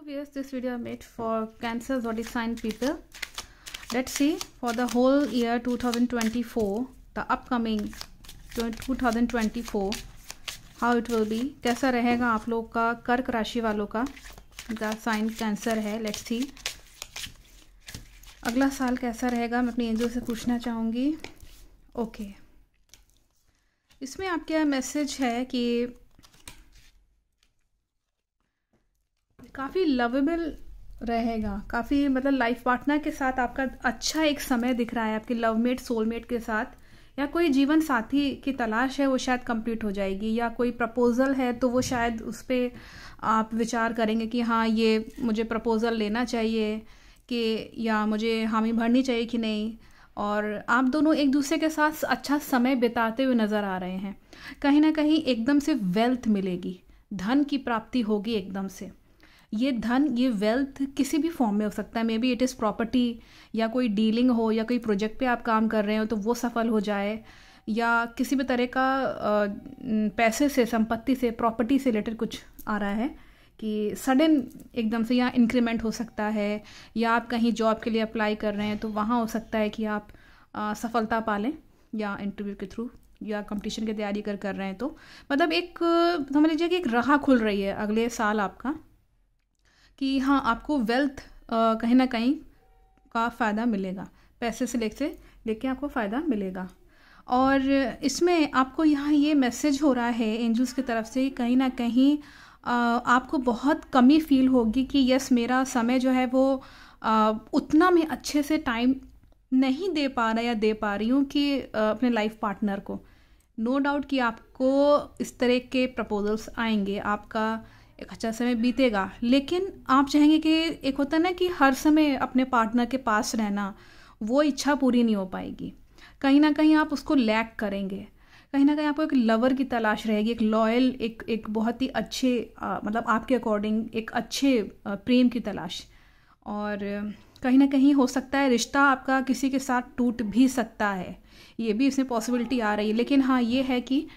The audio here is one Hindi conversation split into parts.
Hello viewers, this video is made for Cancer zodiac sign people. Let's see for the whole year 2024, the upcoming 2024, how it will be. कैसा रहेगा आप लोग का, कर्क राशि वालों का, जिनका साइन कैंसर है. लेट्स सी अगला साल कैसा रहेगा. मैं अपनी एंजल से पूछना चाहूँगी. ओके, इसमें आपका मैसेज है कि काफ़ी लवेबल रहेगा, काफ़ी मतलब लाइफ पार्टनर के साथ आपका अच्छा एक समय दिख रहा है. आपके लवमेट सोलमेट के साथ या कोई जीवन साथी की तलाश है, वो शायद कंप्लीट हो जाएगी. या कोई प्रपोजल है तो वो शायद उस पर आप विचार करेंगे कि हाँ ये मुझे प्रपोजल लेना चाहिए कि या मुझे हामी भरनी चाहिए कि नहीं. और आप दोनों एक दूसरे के साथ अच्छा समय बिताते हुए नज़र आ रहे हैं. कहीं ना कहीं एकदम से वेल्थ मिलेगी, धन की प्राप्ति होगी एकदम से. ये धन, ये वेल्थ किसी भी फॉर्म में हो सकता है. May be it is property, या कोई डीलिंग हो, या कोई प्रोजेक्ट पे आप काम कर रहे हो तो वो सफल हो जाए, या किसी भी तरह का पैसे से, संपत्ति से, प्रॉपर्टी से रिलेटेड कुछ आ रहा है कि सडन एकदम से यहाँ इंक्रीमेंट हो सकता है. या आप कहीं जॉब के लिए अप्लाई कर रहे हैं तो वहाँ हो सकता है कि आप सफलता पा लें, या इंटरव्यू के थ्रू, या कंपटीशन की तैयारी कर रहे हैं तो मतलब एक समझ लीजिए कि एक राह खुल रही है अगले साल आपका, कि हाँ आपको वेल्थ कहीं ना कहीं का फ़ायदा मिलेगा. पैसे से लेके आपको फ़ायदा मिलेगा. और इसमें आपको यहाँ ये मैसेज हो रहा है एंजल्स की तरफ से, कहीं ना कहीं आपको बहुत कमी फील होगी कि यस मेरा समय जो है वो उतना मैं अच्छे से टाइम नहीं दे पा रहा या दे पा रही हूँ कि अपने लाइफ पार्टनर को. नो डाउट कि आपको इस तरह के प्रपोजल्स आएंगे, आपका एक अच्छा समय बीतेगा. लेकिन आप चाहेंगे कि एक होता है ना कि हर समय अपने पार्टनर के पास रहना, वो इच्छा पूरी नहीं हो पाएगी. कहीं ना कहीं आप उसको लैक करेंगे. कहीं ना कहीं आपको एक लवर की तलाश रहेगी, एक लॉयल, एक बहुत ही अच्छे मतलब आपके अकॉर्डिंग एक अच्छे प्रेम की तलाश. और कहीं ना कहीं हो सकता है रिश्ता आपका किसी के साथ टूट भी सकता है, ये भी इसमें पॉसिबिलिटी आ रही है. लेकिन हाँ ये है कि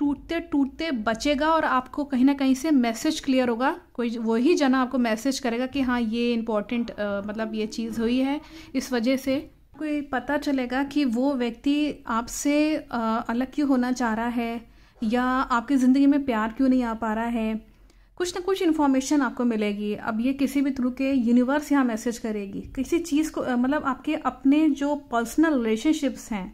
टूटते टूटते बचेगा और आपको कहीं ना कहीं से मैसेज क्लियर होगा. कोई वही जना आपको मैसेज करेगा कि हाँ ये इम्पोर्टेंट मतलब ये चीज़ हुई है, इस वजह से कोई पता चलेगा कि वो व्यक्ति आपसे अलग क्यों होना चाह रहा है, या आपकी ज़िंदगी में प्यार क्यों नहीं आ पा रहा है. कुछ ना कुछ इन्फॉर्मेशन आपको मिलेगी. अब ये किसी भी थ्रू के यूनिवर्स यहाँ मैसेज करेगी किसी चीज़ को, मतलब आपके अपने जो पर्सनल रिलेशनशिप्स हैं,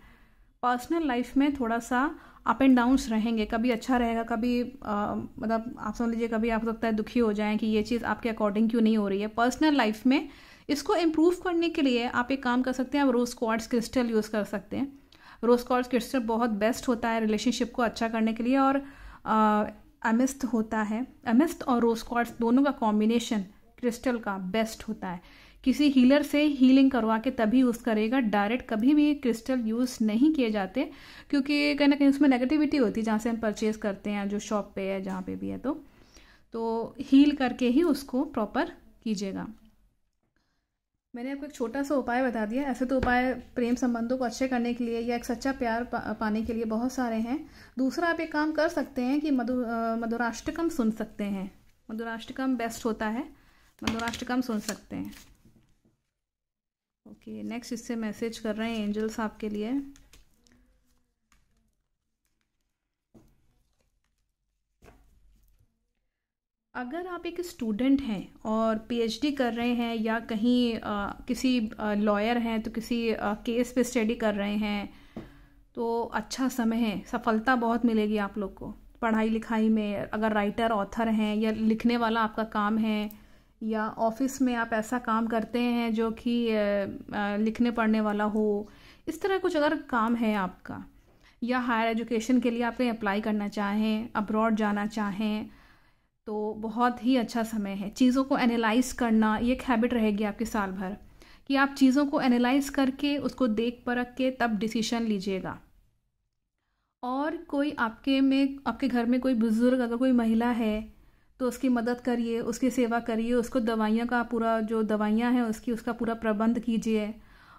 पर्सनल लाइफ में थोड़ा सा अप एंड डाउन्स रहेंगे. कभी अच्छा रहेगा, कभी मतलब आप समझ लीजिए कभी आप लगता है दुखी हो जाएं कि ये चीज़ आपके अकॉर्डिंग क्यों नहीं हो रही है. पर्सनल लाइफ में इसको इम्प्रूव करने के लिए आप एक काम कर सकते हैं, आप रोज़ क्वार्ट्ज क्रिस्टल यूज़ कर सकते हैं. रोज़ क्वार्ट्ज क्रिस्टल बहुत बेस्ट होता है रिलेशनशिप को अच्छा करने के लिए. और एमिस्ट होता है, एमिस्ट और रोज़ क्वार्ट्ज दोनों का कॉम्बिनेशन क्रिस्टल का बेस्ट होता है. किसी हीलर से हीलिंग करवा के तभी यूज़ करेगा. डायरेक्ट कभी भी क्रिस्टल यूज़ नहीं किए जाते, क्योंकि कहीं ना कहीं उसमें नेगेटिविटी होती है जहाँ से हम परचेज़ करते हैं, जो शॉप पे है, जहाँ पे भी है. तो हील करके ही उसको प्रॉपर कीजिएगा. मैंने आपको एक छोटा सा उपाय बता दिया. ऐसे तो उपाय प्रेम संबंधों को अच्छे करने के लिए या एक सच्चा प्यार पाने के लिए बहुत सारे हैं. दूसरा आप एक काम कर सकते हैं कि मधुराष्टकम सुन सकते हैं. मधुराष्टकम बेस्ट होता है, मधुराष्टकम सुन सकते हैं. ओके, नेक्स्ट इससे मैसेज कर रहे हैं एंजल्स आपके लिए. अगर आप एक स्टूडेंट हैं और पीएचडी कर रहे हैं, या कहीं किसी लॉयर हैं तो किसी केस पे स्टडी कर रहे हैं, तो अच्छा समय है, सफलता बहुत मिलेगी आप लोग को पढ़ाई लिखाई में. अगर राइटर, ऑथर हैं, या लिखने वाला आपका काम है, या ऑफिस में आप ऐसा काम करते हैं जो कि लिखने पढ़ने वाला हो, इस तरह कुछ अगर काम है आपका, या हायर एजुकेशन के लिए आप कहीं अप्लाई करना चाहें, अब्रॉड जाना चाहें, तो बहुत ही अच्छा समय है. चीज़ों को एनालाइज करना, ये एक हैबिट रहेगी आपकी साल भर, कि आप चीज़ों को एनालाइज करके उसको देख परख के तब डिसीजन लीजिएगा. और कोई आपके घर में कोई बुजुर्ग, अगर कोई महिला है तो उसकी मदद करिए, उसकी सेवा करिए, उसको दवाइयाँ का पूरा, जो दवाइयाँ हैं उसका पूरा प्रबंध कीजिए.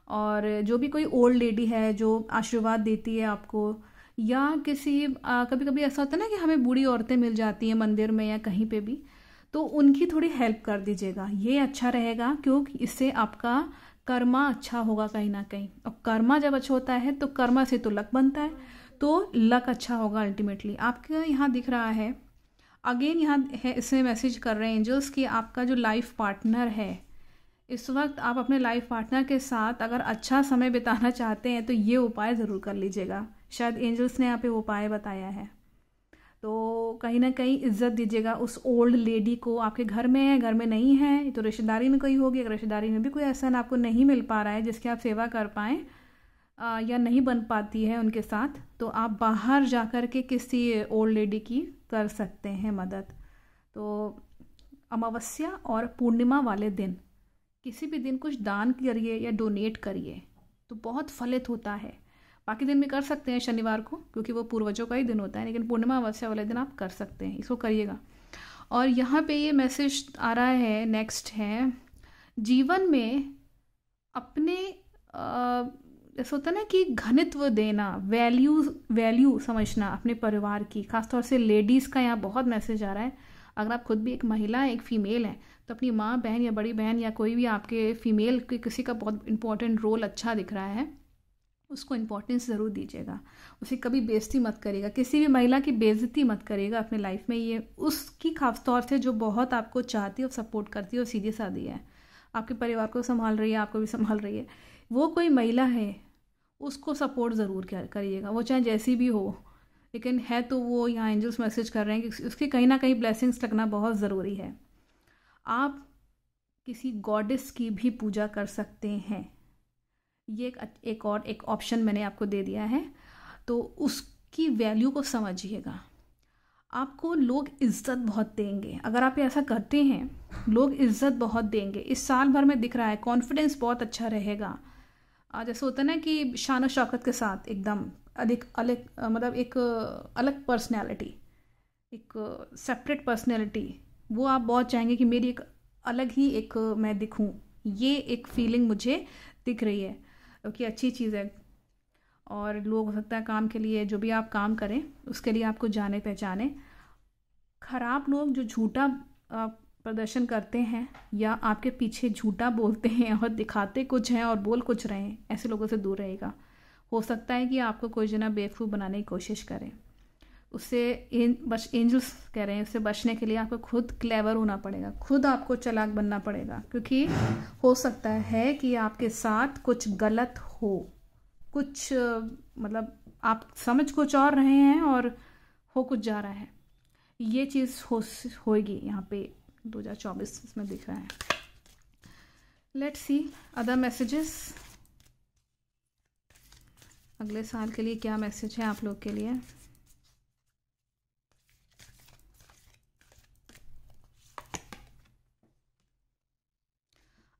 और जो भी कोई ओल्ड लेडी है जो आशीर्वाद देती है आपको, या किसी कभी कभी ऐसा होता है ना कि हमें बूढ़ी औरतें मिल जाती हैं मंदिर में या कहीं पे भी, तो उनकी थोड़ी हेल्प कर दीजिएगा, ये अच्छा रहेगा, क्योंकि इससे आपका कर्मा अच्छा होगा कहीं ना कहीं। और कर्मा जब अच्छा होता है तो कर्मा से तो लक बनता है, तो लक अच्छा होगा अल्टीमेटली। आपके यहाँ दिख रहा है अगेन, यहाँ है इसमें मैसेज कर रहे हैं एंजल्स कि आपका जो लाइफ पार्टनर है, इस वक्त आप अपने लाइफ पार्टनर के साथ अगर अच्छा समय बिताना चाहते हैं तो ये उपाय ज़रूर कर लीजिएगा। शायद एंजल्स ने यहाँ पे उपाय बताया है। तो कहीं ना कहीं इज्जत दीजिएगा उस ओल्ड लेडी को। आपके घर में है, घर में नहीं है, तो रिश्तेदारी में कोई होगी। अगर रिश्तेदारी में भी कोई ऐसा आपको नहीं मिल पा रहा है जिसकी आप सेवा कर पाएँ या नहीं बन पाती है उनके साथ, तो आप बाहर जा कर के किसी ओल्ड लेडी की कर सकते हैं मदद। तो अमावस्या और पूर्णिमा वाले दिन किसी भी दिन कुछ दान करिए या डोनेट करिए तो बहुत फलित होता है। बाकी दिन भी कर सकते हैं शनिवार को, क्योंकि वो पूर्वजों का ही दिन होता है, लेकिन पूर्णिमा अमावस्या वाले दिन आप कर सकते हैं, इसको करिएगा। और यहाँ पे ये मैसेज आ रहा है, नेक्स्ट है, जीवन में अपने जैसे होता है ना कि घनित्व देना, वैल्यू समझना अपने परिवार की, खासतौर से लेडीज़ का यहाँ बहुत मैसेज आ रहा है। अगर आप खुद भी एक महिला, एक फ़ीमेल हैं, तो अपनी माँ, बहन या बड़ी बहन या कोई भी आपके फीमेल के किसी का बहुत इंपॉर्टेंट रोल अच्छा दिख रहा है, उसको इम्पोर्टेंस ज़रूर दीजिएगा। उसे कभी बेइज्जती मत करिएगा, किसी भी महिला की बेइज्जती मत करिएगा अपने लाइफ में। ये उसकी खास तौर से जो बहुत आपको चाहती है और सपोर्ट करती है और सीधी सादी है, आपके परिवार को संभाल रही है, आपको भी संभाल रही है, वो कोई महिला है, उसको सपोर्ट ज़रूर करिएगा, वो चाहे जैसी भी हो। लेकिन है तो वो यहाँ एंजल्स मैसेज कर रहे हैं कि उसकी कहीं ना कहीं ब्लेसिंग्स लगना बहुत ज़रूरी है। आप किसी गॉडेस की भी पूजा कर सकते हैं, ये एक ऑप्शन मैंने आपको दे दिया है। तो उसकी वैल्यू को समझिएगा। आपको लोग इज्जत बहुत देंगे अगर आप ऐसा करते हैं, लोग इज्जत बहुत देंगे। इस साल भर में दिख रहा है कॉन्फिडेंस बहुत अच्छा रहेगा। जैसे होता है ना कि शान और शौकत के साथ एकदम अधिक अलग, मतलब एक अलग पर्सनैलिटी, एक सेपरेट पर्सनैलिटी, वो आप बहुत चाहेंगे कि मेरी एक अलग ही एक मैं दिखूं। ये एक फीलिंग मुझे दिख रही है, क्योंकि अच्छी चीज़ है। और लोग हो सकता है काम के लिए, जो भी आप काम करें उसके लिए आपको जाने पहचाने। खराब लोग जो झूठा प्रदर्शन करते हैं या आपके पीछे झूठा बोलते हैं और दिखाते कुछ हैं और बोल कुछ रहे हैं, ऐसे लोगों से दूर रहेगा। हो सकता है कि आपको कोई जना बेवकूफ़ बनाने की कोशिश करे, उससे बस एंजल्स कह रहे हैं उससे बचने के लिए आपको खुद क्लेवर होना पड़ेगा, खुद आपको चालाक बनना पड़ेगा। क्योंकि हो सकता है कि आपके साथ कुछ गलत हो, कुछ मतलब आप समझ कुछ और रहे हैं और हो कुछ जा रहा है। ये चीज़ होएगी यहाँ पे 2024 इसमें दिख रहा है। Let's see other messages. अगले साल के लिए क्या मैसेज है आप लोग के लिए।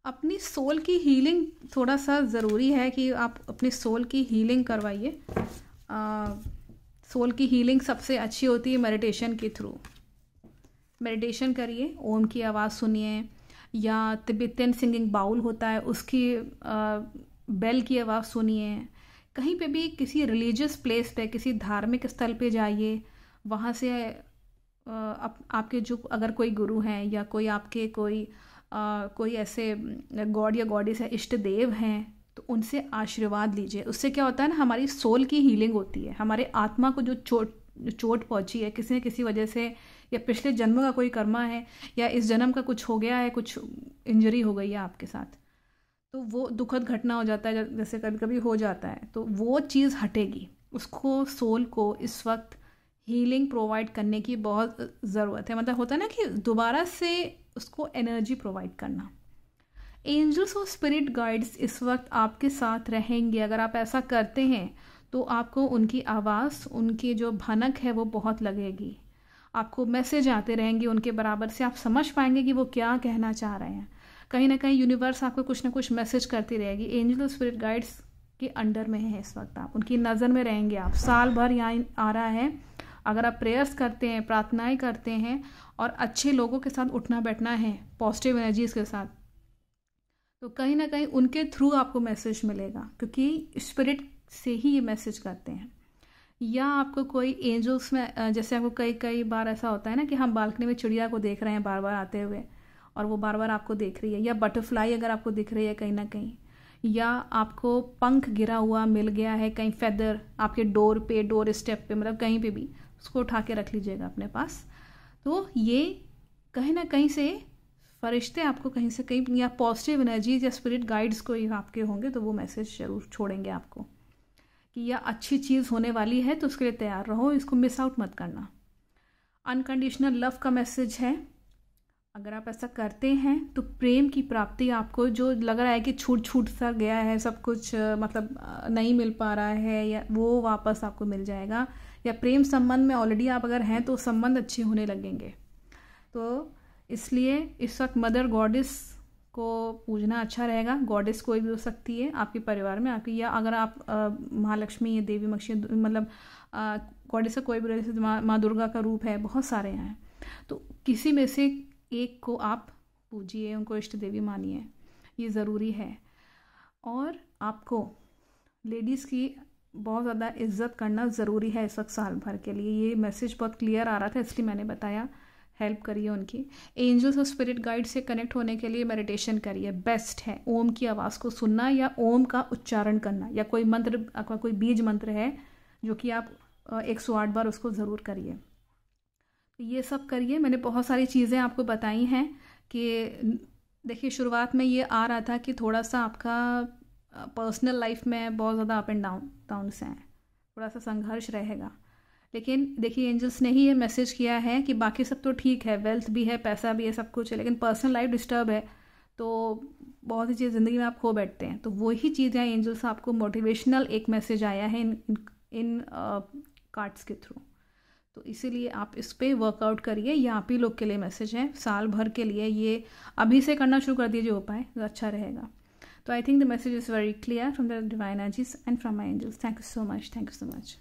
अपनी सोल की हीलिंग थोड़ा सा ज़रूरी है कि आप अपनी सोल की हीलिंग करवाइए। सोल की हीलिंग सबसे अच्छी होती है मेडिटेशन के थ्रू। मेडिटेशन करिए, ओम की आवाज़ सुनिए, या तिब्बतियन सिंगिंग बाउल होता है उसकी बेल की आवाज़ सुनिए। कहीं पे भी किसी रिलीजियस प्लेस पे, किसी धार्मिक स्थल पे जाइए, वहाँ से आपके जो अगर कोई गुरु हैं या कोई आपके कोई ऐसे गॉड या गॉडेस है, इष्ट देव हैं, तो उनसे आशीर्वाद लीजिए। उससे क्या होता है ना, हमारी सोल की हीलिंग होती है। हमारे आत्मा को जो चोट पहुंची है किसी न किसी वजह से, या पिछले जन्म का कोई कर्मा है, या इस जन्म का कुछ हो गया है, कुछ इंजरी हो गई है आपके साथ, तो वो दुखद घटना हो जाता है, जैसे कभी कभी हो जाता है, तो वो चीज़ हटेगी। उसको सोल को इस वक्त हीलिंग प्रोवाइड करने की बहुत ज़रूरत है। मतलब होता है ना कि दोबारा से उसको एनर्जी प्रोवाइड करना। एंजल्स और स्पिरिट गाइड्स इस वक्त आपके साथ रहेंगे। अगर आप ऐसा करते हैं तो आपको उनकी आवाज़, उनकी जो भनक है वो बहुत लगेगी। आपको मैसेज आते रहेंगे उनके बराबर से, आप समझ पाएंगे कि वो क्या कहना चाह रहे हैं। कहीं ना कहीं यूनिवर्स आपको कुछ ना कुछ मैसेज करती रहेगी। एंजल और स्पिरिट गाइड्स के अंडर में है इस वक्त, आप उनकी नज़र में रहेंगे। आप साल भर यहाँ आ रहा है, अगर आप प्रेयर्स करते हैं, प्रार्थनाएं करते हैं और अच्छे लोगों के साथ उठना बैठना है, पॉजिटिव एनर्जीज के साथ, तो कहीं ना कहीं उनके थ्रू आपको मैसेज मिलेगा, क्योंकि स्पिरिट से ही ये मैसेज करते हैं। या आपको कोई एंजल्स में जैसे आपको कई कई बार ऐसा होता है ना कि हम बालकनी में चिड़िया को देख रहे हैं बार बार आते हुए, और वो बार बार आपको देख रही है, या बटरफ्लाई अगर आपको दिख रही है कहीं ना कहीं, या आपको पंख गिरा हुआ मिल गया है कहीं, फेदर आपके डोर पे, डोर स्टेप पे, मतलब कहीं पे भी, उसको उठा के रख लीजिएगा अपने पास। तो ये कहीं ना कहीं से फरिश्ते आपको कहीं से कहीं, या पॉजिटिव एनर्जी या स्पिरिट गाइड्स कोई आपके होंगे तो वो मैसेज जरूर छोड़ेंगे आपको कि यह अच्छी चीज़ होने वाली है, तो उसके लिए तैयार रहो, इसको मिस आउट मत करना। अनकंडीशनल लव का मैसेज है, अगर आप ऐसा करते हैं तो प्रेम की प्राप्ति आपको, जो लग रहा है कि छूट छूट सा गया है सब कुछ, मतलब नहीं मिल पा रहा है, या वो वापस आपको मिल जाएगा। या प्रेम संबंध में ऑलरेडी आप अगर हैं तो संबंध अच्छे होने लगेंगे। तो इसलिए इस वक्त मदर गॉडेस को पूजना अच्छा रहेगा। गॉडेस कोई भी हो सकती है आपके परिवार में आपकी, या अगर आप महालक्ष्मी या देवी मक्ष्मी, मतलब गॉडेस का कोई भी, जैसे माँ दुर्गा का रूप है, बहुत सारे हैं, तो किसी में से एक को आप पूजिए, उनको इष्ट देवी मानिए, ये ज़रूरी है। और आपको लेडीज़ की बहुत ज़्यादा इज्जत करना ज़रूरी है इस वक्त साल भर के लिए। ये मैसेज बहुत क्लियर आ रहा था इसलिए मैंने बताया। हेल्प करिए उनकी। एंजल्स और स्पिरिट गाइड से कनेक्ट होने के लिए मेडिटेशन करिए, बेस्ट है। ओम की आवाज़ को सुनना या ओम का उच्चारण करना, या कोई मंत्र, आपका कोई बीज मंत्र है जो कि आप 108 बार उसको ज़रूर करिए। तो ये सब करिए। मैंने बहुत सारी चीज़ें आपको बताई हैं कि देखिए शुरुआत में ये आ रहा था कि थोड़ा सा आपका पर्सनल लाइफ में बहुत ज़्यादा अप एंड डाउन्स हैं, थोड़ा सा संघर्ष रहेगा, लेकिन देखिए एंजल्स ने ही ये मैसेज किया है कि बाकी सब तो ठीक है, वेल्थ भी है, पैसा भी है, सब कुछ है, लेकिन पर्सनल लाइफ डिस्टर्ब है तो बहुत सी चीज़ ज़िंदगी में आप खो बैठते हैं। तो वही चीज़ें एंजल्स आपको मोटिवेशनल एक मैसेज आया है इन कार्ड्स के थ्रू, तो इसीलिए आप इस पर वर्कआउट करिए। ये आप ही लोग के लिए मैसेज है, साल भर के लिए। ये अभी से करना शुरू कर दीजिए, हो पाए तो अच्छा रहेगा। तो I think the message is very clear from the divine energies and from my angels. Thank you so much, thank you so much.